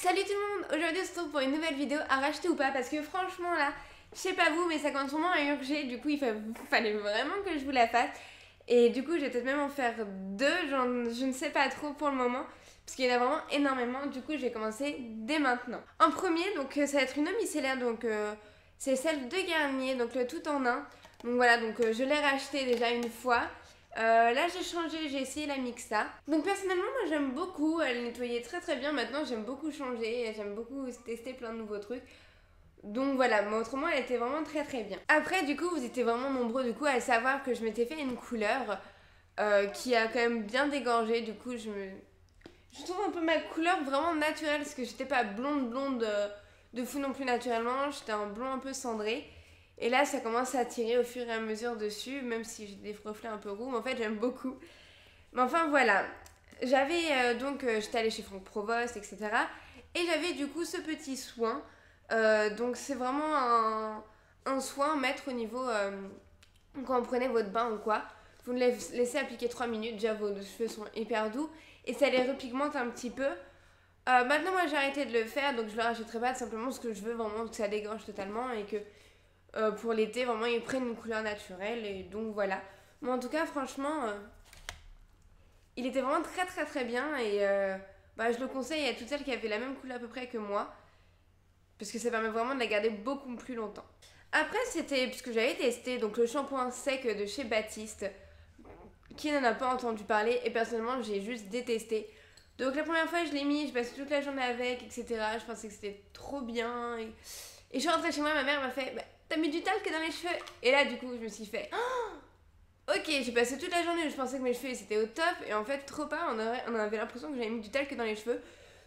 Salut tout le monde, aujourd'hui on se retrouve pour une nouvelle vidéo à racheter ou pas parce que franchement là, je sais pas vous mais ça commence vraiment à urger, du coup il fallait vraiment que je vous la fasse et du coup je vais peut-être même en faire deux, je ne sais pas trop pour le moment parce qu'il y en a vraiment énormément, du coup je vais commencer dès maintenant. En premier donc ça va être une eau micellaire donc c'est celle de Garnier, donc le tout en un, donc voilà donc je l'ai racheté déjà une fois. Là j'ai changé, j'ai essayé la Mixa. Donc personnellement moi j'aime beaucoup, elle nettoyait très très bien. Maintenant j'aime beaucoup changer, j'aime beaucoup tester plein de nouveaux trucs. Donc voilà, mais autrement elle était vraiment très très bien. Après du coup vous étiez vraiment nombreux du coup à savoir que je m'étais fait une couleur qui a quand même bien dégorgé. Du coup je trouve un peu ma couleur vraiment naturelle parce que j'étais pas blonde de fou non plus naturellement. J'étais un blond un peu cendré. Et là, ça commence à tirer au fur et à mesure dessus, même si j'ai des reflets un peu roux. Mais en fait, j'aime beaucoup. Mais enfin, voilà. J'étais allée chez Franck Provost, etc. Et j'avais du coup ce petit soin. Donc, c'est vraiment un soin à mettre au niveau. Quand vous prenez votre bain ou quoi, vous le laissez appliquer 3 minutes. Déjà, vos cheveux sont hyper doux. Et ça les repigmente un petit peu. Maintenant, moi, j'ai arrêté de le faire. Donc, je le rachèterai pas. Tout simplement parce que je veux vraiment que ça dégorge totalement. Et que pour l'été, vraiment, ils prennent une couleur naturelle. Et donc voilà. Mais en tout cas, franchement, il était vraiment très très très bien. Et je le conseille à toutes celles qui avaient la même couleur à peu près que moi. Parce que ça permet vraiment de la garder beaucoup plus longtemps. Après, c'était, puisque j'avais testé, donc le shampoing sec de chez Baptiste. Qui n'en a pas entendu parler? Et personnellement, j'ai juste détesté. Donc la première fois, je l'ai mis, je passais toute la journée avec, etc. Je pensais que c'était trop bien. Et je suis rentrée chez moi, ma mère m'a fait t'as mis du talc dans les cheveux? Et là, du coup, je me suis fait ok, j'ai passé toute la journée où je pensais que mes cheveux c'était au top. Et en fait, trop pas, on avait l'impression que j'avais mis du talc dans les cheveux.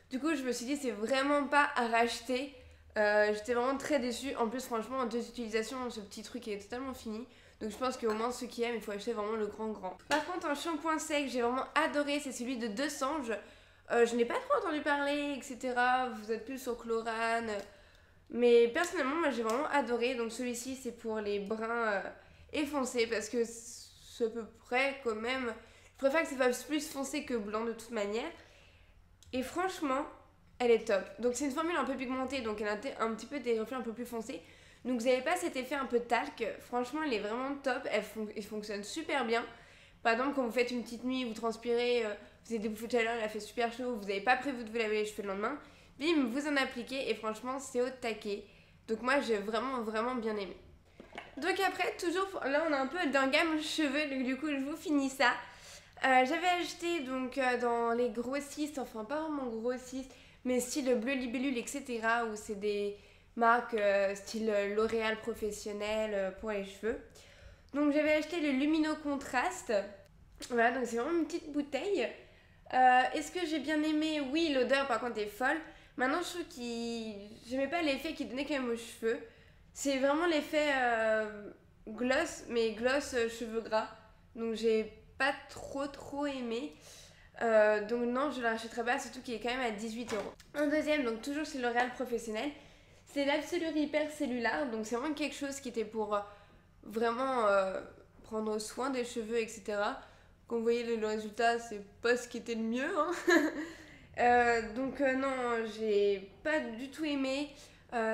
Du coup, je me suis dit, c'est vraiment pas à racheter. J'étais vraiment très déçue. En plus, franchement, en 2 utilisations, ce petit truc est totalement fini. Donc, je pense qu'au moins ceux qui aiment, il faut acheter vraiment le grand. Par contre, un shampoing sec, j'ai vraiment adoré, c'est celui de Deux Sanges. Je n'ai pas trop entendu parler, etc. Vous êtes plus sur Chlorane. Mais personnellement, moi j'ai vraiment adoré. Donc celui-ci, c'est pour les bruns foncés parce que c'est à peu près quand même. Je préfère que ça fasse plus foncé que blanc de toute manière. Et franchement, elle est top. Donc c'est une formule un peu pigmentée, donc elle a un petit peu des reflets un peu plus foncés. Donc vous n'avez pas cet effet un peu talc. Franchement, elle est vraiment top. Elle fonctionne super bien. Par exemple, quand vous faites une petite nuit, vous transpirez, vous avez des bouffées de chaleur, il a fait super chaud, vous n'avez pas prévu de vous laver les cheveux le lendemain, bim, vous en appliquez et franchement, c'est au taquet. Donc moi, j'ai vraiment bien aimé. Donc après, toujours, là on a un peu d'un gamme cheveux, donc du coup, je vous finis ça. J'avais acheté donc dans les grossistes, enfin pas vraiment grossistes, mais style Bleu Libellule, etc. où c'est des marques style L'Oréal professionnel pour les cheveux. Donc j'avais acheté le Lumino Contrast. Voilà, donc c'est vraiment une petite bouteille. Est-ce que j'ai bien aimé? Oui, l'odeur par contre est folle. Maintenant, je trouve que j'aimais pas l'effet qu'il donnait quand même aux cheveux. C'est vraiment l'effet gloss, mais gloss cheveux gras. Donc j'ai pas trop aimé. Donc non, je la rachèterai pas, surtout qu'il est quand même à 18 euros. Un deuxième, donc toujours chez L'Oréal professionnel, c'est l'Absolu Hyper Cellulaire. Donc c'est vraiment quelque chose qui était pour vraiment prendre soin des cheveux, etc. Quand vous voyez le résultat, c'est pas ce qui était le mieux. Hein. Non, j'ai pas du tout aimé.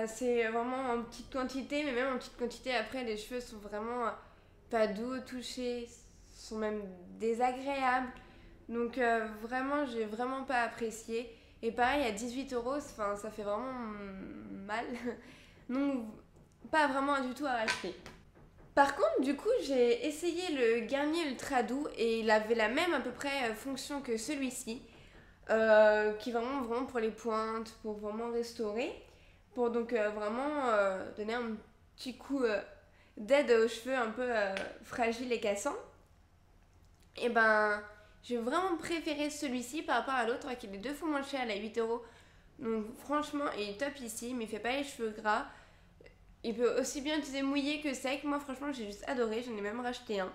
C'est vraiment en petite quantité, mais même en petite quantité, après, les cheveux sont vraiment pas doux au toucher, sont même désagréables. Donc vraiment, j'ai vraiment pas apprécié. Et pareil, à 18 euros, ça fait vraiment mal. Donc, pas vraiment du tout à racheter. Par contre, du coup, j'ai essayé le Garnier Ultra Doux et il avait la même à peu près fonction que celui-ci, qui est vraiment pour les pointes, pour vraiment restaurer, pour donc vraiment donner un petit coup d'aide aux cheveux un peu fragiles et cassants. Et ben, j'ai vraiment préféré celui-ci par rapport à l'autre qui est 2 fois moins cher, à 8 euros. Donc franchement, il est top ici, mais il fait pas les cheveux gras. Il peut aussi bien utiliser mouillé que sec. Moi, franchement, j'ai juste adoré. J'en ai même racheté un.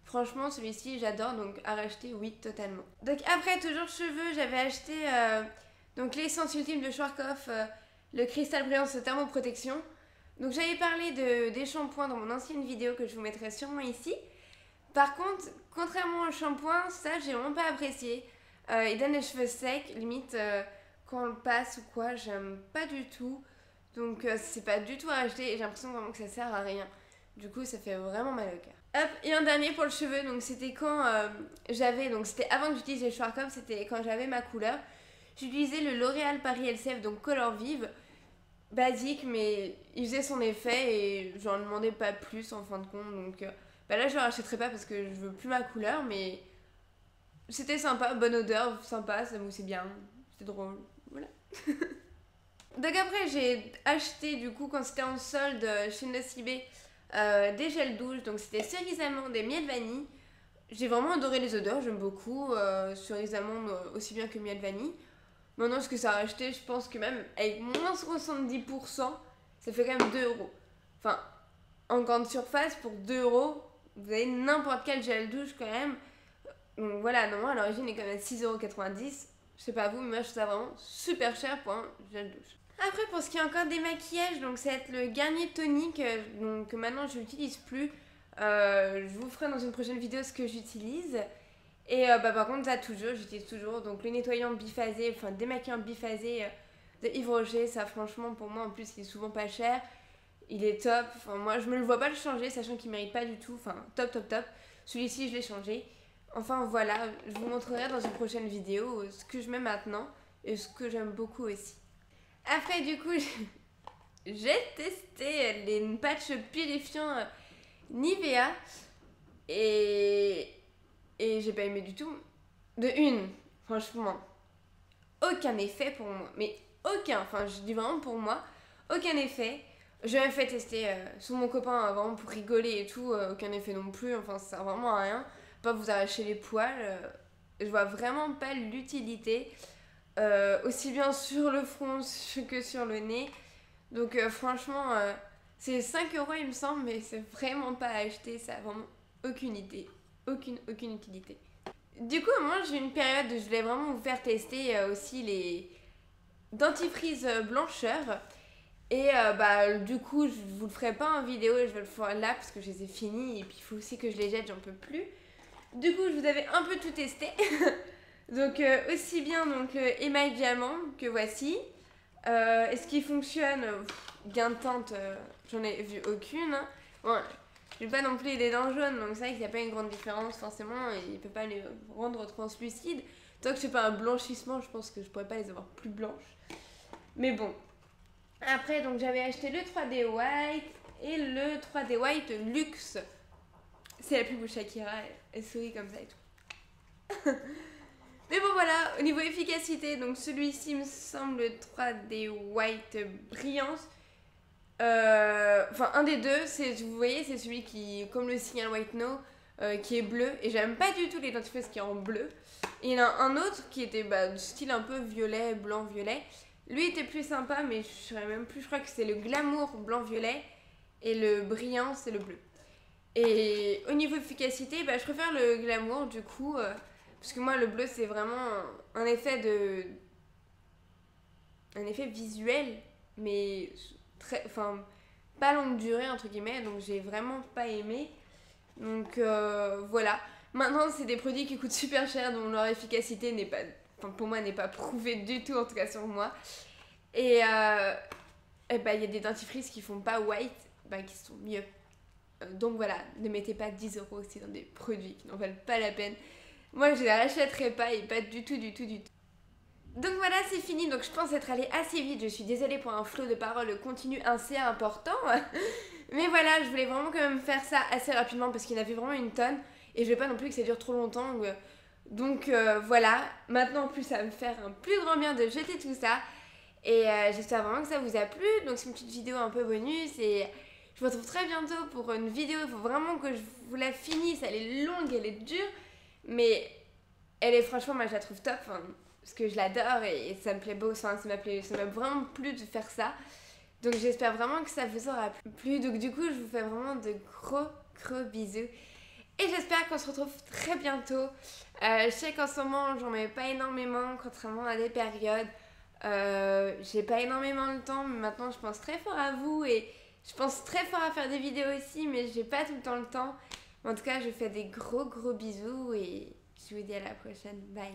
Franchement, celui-ci, j'adore. Donc, à racheter, oui, totalement. Donc, après, toujours cheveux, j'avais acheté donc l'essence ultime de Schwarzkopf, le cristal brillant de thermoprotection. Donc, j'avais parlé des shampoings dans mon ancienne vidéo que je vous mettrai sûrement ici. Par contre, contrairement au shampoing, ça, j'ai vraiment pas apprécié. Il donne les cheveux secs, limite. quand on le passe ou quoi, j'aime pas du tout. Donc c'est pas du tout à acheter et j'ai l'impression vraiment que ça sert à rien. Du coup ça fait vraiment mal au cœur. Hop, et un dernier pour le cheveu, donc c'était quand donc c'était avant que j'utilise les Schwarzkopf, c'était quand j'avais ma couleur. J'utilisais le L'Oréal Paris LCF, donc Color Vive, basique, mais il faisait son effet et j'en demandais pas plus en fin de compte. Donc là je le rachèterai pas parce que je veux plus ma couleur, mais c'était sympa, bonne odeur, sympa, ça moussait bien, c'était drôle, voilà. Donc après j'ai acheté du coup quand c'était en solde chez Nocibé des gels douche, donc c'était cerise amande et miel vanille. J'ai vraiment adoré les odeurs, j'aime beaucoup cerise amande aussi bien que miel vanille. Maintenant ce que ça a acheté, je pense que même avec moins 70%, ça fait quand même 2 euros. Enfin, en grande surface pour 2 euros, vous avez n'importe quel gel douche quand même. Donc voilà, normalement à l'origine il est quand même à 6,90 €. Je sais pas vous, mais moi je trouve ça vraiment super cher pour un gel douche. Après, pour ce qui est encore des maquillages, donc ça va être le Garnier tonique, donc maintenant je l'utilise plus. Je vous ferai dans une prochaine vidéo ce que j'utilise. Et par contre, ça j'utilise toujours. Donc le nettoyant biphasé, enfin démaquillant biphasé de Yves Rocher, ça franchement pour moi en plus il est souvent pas cher. Il est top. Enfin, moi je me le vois pas le changer, sachant qu'il mérite pas du tout. Enfin, top, top, top. Celui-ci je l'ai changé. Enfin voilà, je vous montrerai dans une prochaine vidéo ce que je mets maintenant et ce que j'aime beaucoup aussi. Après, du coup, j'ai testé les patchs purifiants Nivea et j'ai pas aimé du tout. De une, franchement, aucun effet pour moi. Mais aucun, enfin, je dis vraiment pour moi, aucun effet. Je l'ai fait tester sur mon copain vraiment pour rigoler et tout, aucun effet non plus. Enfin, ça sert vraiment à rien. Pas vous arracher les poils. Je vois vraiment pas l'utilité. Aussi bien sur le front que sur le nez. Donc franchement, c'est 5 euros il me semble, mais c'est vraiment pas à acheter, ça a vraiment aucune idée. Aucune utilité. Du coup, moi j'ai une période où je voulais vraiment vous faire tester aussi les dentifrices blancheurs. Et du coup, je vous le ferai pas en vidéo, je vais le faire là parce que je les ai finis et puis il faut aussi que je les jette, j'en peux plus. Du coup, je vous avais un peu tout testé. Donc aussi bien donc le émail diamant que voici. Est-ce qu'il fonctionne? Gain de teinte, j'en ai vu aucune. Bon, j'ai pas non plus les dents jaunes, donc c'est vrai qu'il n'y a pas une grande différence forcément. Et il peut pas les rendre translucides. Tant que je fais pas un blanchissement, je pense que je pourrais pas les avoir plus blanches. Mais bon. Après, donc j'avais acheté le 3D White et le 3D White Luxe. C'est la pub où Shakira, elle sourit comme ça et tout. Mais bon voilà, au niveau efficacité, donc celui-ci me semble 3D White Brillance. Enfin, un des deux, vous voyez, c'est celui qui, comme le Signal White No, qui est bleu. Et j'aime pas du tout les dentifrices qui sont en bleu. Et il y en a un autre qui était du style un peu violet, blanc-violet. Lui était plus sympa, mais je saurais même plus, je crois que c'est le Glamour blanc-violet. Et le Brillant, c'est le bleu. Et au niveau efficacité, je préfère le Glamour du coup. Parce que moi, le bleu, c'est vraiment un effet visuel, mais pas longue durée, entre guillemets. Donc, j'ai vraiment pas aimé. Donc, voilà. Maintenant, c'est des produits qui coûtent super cher, dont leur efficacité n'est pas... Enfin, pour moi, n'est pas prouvée du tout, en tout cas sur moi. Et il y a des dentifrices qui font pas white, qui sont mieux. Donc voilà, ne mettez pas 10 € aussi dans des produits qui n'en valent pas la peine. Moi, je les rachèterai pas et pas du tout. Donc voilà, c'est fini. Donc je pense être allée assez vite. Je suis désolée pour un flot de paroles continu assez important. Mais voilà, je voulais vraiment quand même faire ça assez rapidement parce qu'il y en avait vraiment une tonne. Et je veux pas non plus que ça dure trop longtemps. Donc voilà, maintenant en plus ça va me faire un plus grand bien de jeter tout ça. Et j'espère vraiment que ça vous a plu. Donc c'est une petite vidéo un peu bonus et... Je vous retrouve très bientôt pour une vidéo. Il faut vraiment que je vous la finisse. Elle est longue, elle est dure. Mais elle est franchement, moi je la trouve top. Parce que je l'adore et ça me plaît beau. Ça m'a vraiment plu de faire ça. Donc j'espère vraiment que ça vous aura plu. Donc du coup, je vous fais vraiment de gros bisous. Et j'espère qu'on se retrouve très bientôt. Je sais qu'en ce moment, j'en mets pas énormément. Contrairement à des périodes. J'ai pas énormément le temps. Mais maintenant, je pense très fort à vous. Et je pense très fort à faire des vidéos aussi, mais j'ai pas tout le temps le temps. En tout cas, je vous fais des gros bisous et je vous dis à la prochaine. Bye!